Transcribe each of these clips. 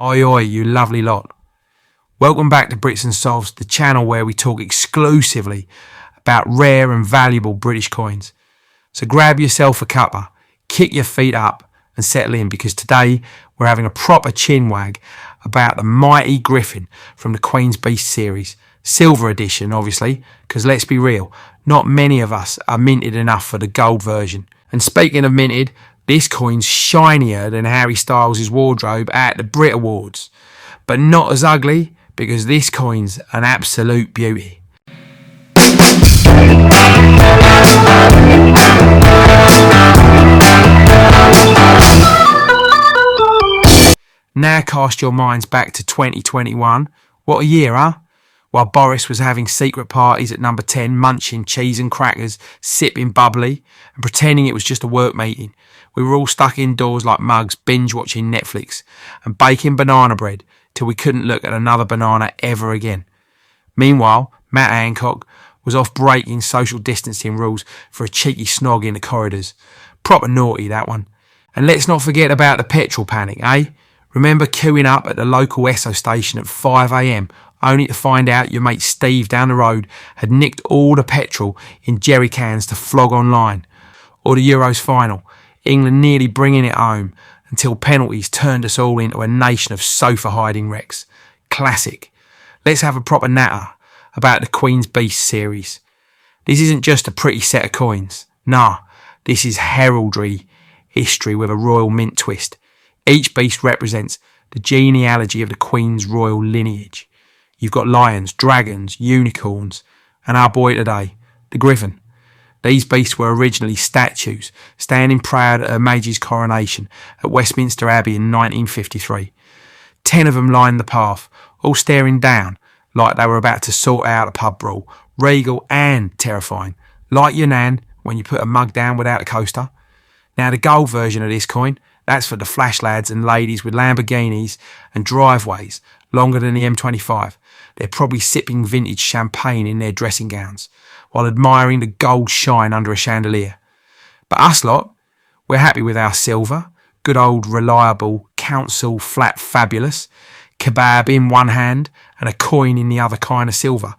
Oi oi, you lovely lot. Welcome back to Brits and Sovs, the channel where we talk exclusively about rare and valuable British coins. So grab yourself a cuppa, kick your feet up and settle in, because today we're having a proper chin wag about the mighty Griffin from the Queen's Beast series. Silver edition, obviously, because let's be real, not many of us are minted enough for the gold version. And speaking of minted, this coin's shinier than Harry Styles' wardrobe at the Brit Awards. But not as ugly, because this coin's an absolute beauty. Now cast your minds back to 2021. What a year, huh? While Boris was having secret parties at number 10, munching cheese and crackers, sipping bubbly, and pretending it was just a work meeting, we were all stuck indoors like mugs, binge-watching Netflix, and baking banana bread till we couldn't look at another banana ever again. Meanwhile, Matt Hancock was off breaking social distancing rules for a cheeky snog in the corridors. Proper naughty, that one. And let's not forget about the petrol panic, eh? Remember queuing up at the local Esso station at 5 a.m, only to find out your mate Steve down the road had nicked all the petrol in jerry cans to flog online? Or the Euros final, England nearly bringing it home until penalties turned us all into a nation of sofa hiding wrecks. Classic. Let's have a proper natter about the Queen's Beast series. This isn't just a pretty set of coins. Nah, this is heraldry history with a royal mint twist. Each beast represents the genealogy of the Queen's royal lineage. You've got lions, dragons, unicorns, and our boy today, the Griffin. These beasts were originally statues, standing proud at Her Majesty's coronation at Westminster Abbey in 1953. 10 of them lined the path, all staring down like they were about to sort out a pub brawl, regal and terrifying, like your nan when you put a mug down without a coaster. Now the gold version of this coin, that's for the flash lads and ladies with Lamborghinis and driveways longer than the M25. They're probably sipping vintage champagne in their dressing gowns while admiring the gold shine under a chandelier. But us lot, we're happy with our silver, good old reliable council flat fabulous, kebab in one hand and a coin in the other kind of silver.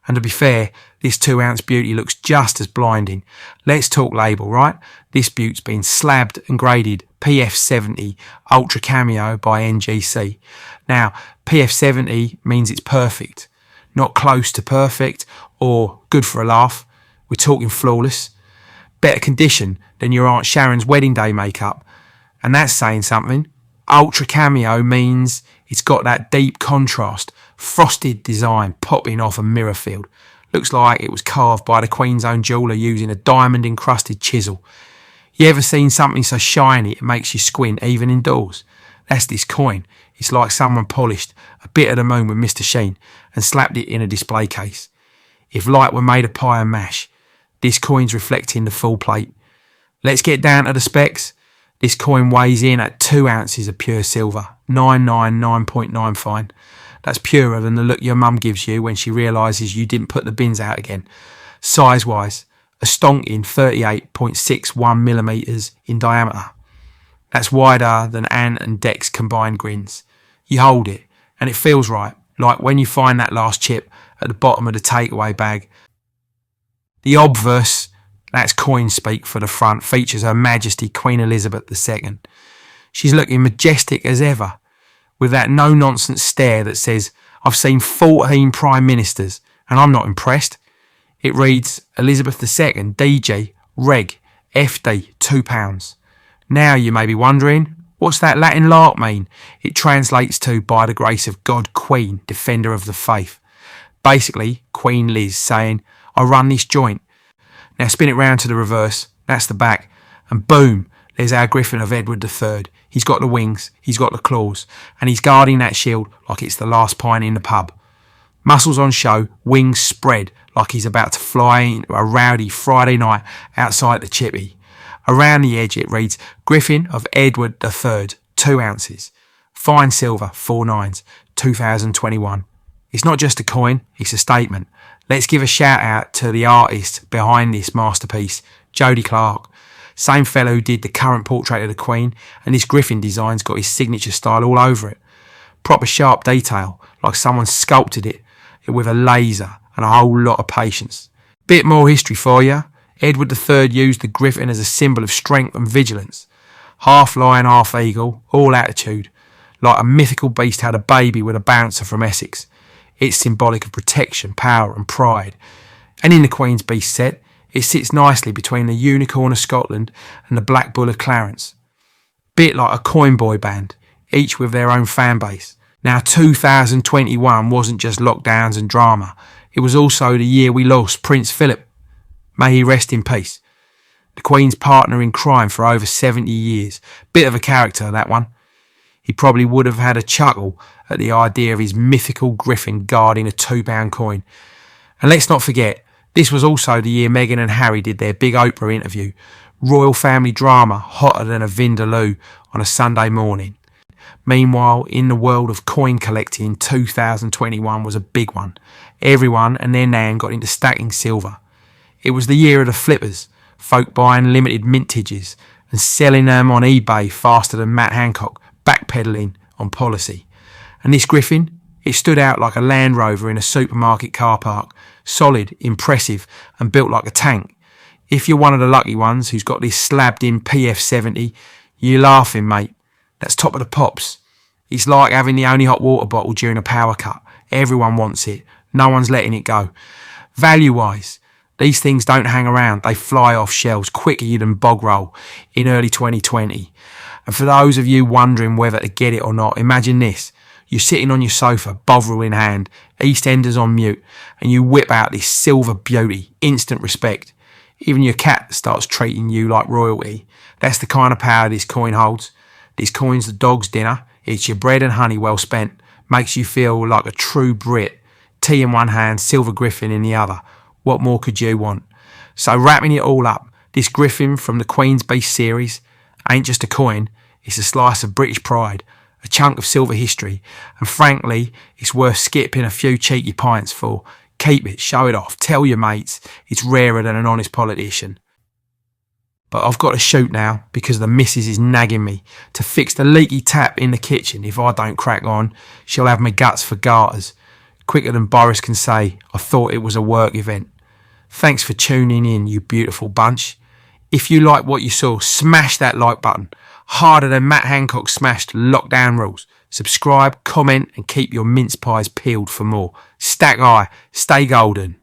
And to be fair, this 2-ounce beauty looks just as blinding. Let's talk label, right? This beaut's been slabbed and graded PF70 Ultra Cameo by NGC. Now, PF70 means it's perfect, not close to perfect or good for a laugh. We're talking flawless. Better condition than your Aunt Sharon's wedding day makeup. And that's saying something. Ultra Cameo means it's got that deep contrast, frosted design popping off a mirror field. Looks like it was carved by the Queen's own jeweller using a diamond encrusted chisel. You ever seen something so shiny it makes you squint even indoors? That's this coin. It's like someone polished a bit of the moon with Mr. Sheen and slapped it in a display case. If light were made of pie and mash, this coin's reflecting the full plate. Let's get down to the specs. This coin weighs in at 2 ounces of pure silver, 999.9 fine. That's purer than the look your mum gives you when she realises you didn't put the bins out again. Size-wise, a stonking 38.61 millimetres in diameter. That's wider than Anne and Dec's combined grins. You hold it, and it feels right, like when you find that last chip at the bottom of the takeaway bag. The obverse, that's coin speak for the front, features Her Majesty Queen Elizabeth II. She's looking majestic as ever, with that no-nonsense stare that says, I've seen 14 Prime Ministers, and I'm not impressed. It reads, Elizabeth II, DG, Reg, FD, £2. Now you may be wondering, what's that Latin lark mean? It translates to, by the grace of God, Queen, Defender of the Faith. Basically, Queen Liz saying, I run this joint. Now spin it round to the reverse, that's the back, and boom, there's our Griffin of Edward III. He's got the wings, he's got the claws, and he's guarding that shield like it's the last pint in the pub. Muscles on show, wings spread like he's about to fly into a rowdy Friday night outside the chippy. Around the edge it reads, Griffin of Edward III, 2 ounces. Fine silver, 4 nines, 2021. It's not just a coin, it's a statement. Let's give a shout out to the artist behind this masterpiece, Jody Clark. Same fellow who did the current portrait of the Queen, and this Griffin design's got his signature style all over it. Proper sharp detail, like someone sculpted it with a laser and a whole lot of patience. Bit more history for you. Edward III used the griffin as a symbol of strength and vigilance. Half lion, half eagle, all attitude. Like a mythical beast had a baby with a bouncer from Essex. It's symbolic of protection, power and pride. And in the Queen's Beast set, it sits nicely between the unicorn of Scotland and the black bull of Clarence. Bit like a coin boy band, each with their own fan base. Now 2021 wasn't just lockdowns and drama. It was also the year we lost Prince Philip. May he rest in peace. The Queen's partner in crime for over 70 years. Bit of a character, that one. He probably would have had a chuckle at the idea of his mythical griffin guarding a £2 coin. And let's not forget, this was also the year Meghan and Harry did their big Oprah interview. Royal family drama hotter than a vindaloo on a Sunday morning. Meanwhile, in the world of coin collecting, 2021 was a big one. Everyone and their nan got into stacking silver. It was the year of the flippers, folk buying limited mintages and selling them on eBay faster than Matt Hancock, backpedalling on policy. And this griffin, it stood out like a Land Rover in a supermarket car park. Solid, impressive and built like a tank. If you're one of the lucky ones who's got this slabbed in PF70, you're laughing, mate. That's top of the pops. It's like having the only hot water bottle during a power cut. Everyone wants it. No one's letting it go. Value-wise, these things don't hang around. They fly off shelves quicker than bog roll in early 2020. And for those of you wondering whether to get it or not, imagine this. You're sitting on your sofa, Bovril in hand, EastEnders on mute, and you whip out this silver beauty, instant respect. Even your cat starts treating you like royalty. That's the kind of power this coin holds. This coin's the dog's dinner. It's your bread and honey well spent. Makes you feel like a true Brit. Tea in one hand, Silver Griffin in the other. What more could you want? So wrapping it all up, this griffin from the Queen's Beast series ain't just a coin. It's a slice of British pride, a chunk of silver history, and frankly, it's worth skipping a few cheeky pints for. Keep it, show it off, tell your mates it's rarer than an honest politician. But I've got to shoot now because the missus is nagging me to fix the leaky tap in the kitchen. If I don't crack on, she'll have my guts for garters. Quicker than Boris can say, I thought it was a work event. Thanks for tuning in, you beautiful bunch. If you like what you saw, smash that like button. Harder than Matt Hancock smashed lockdown rules. Subscribe, comment and keep your mince pies peeled for more. Stack high, stay golden.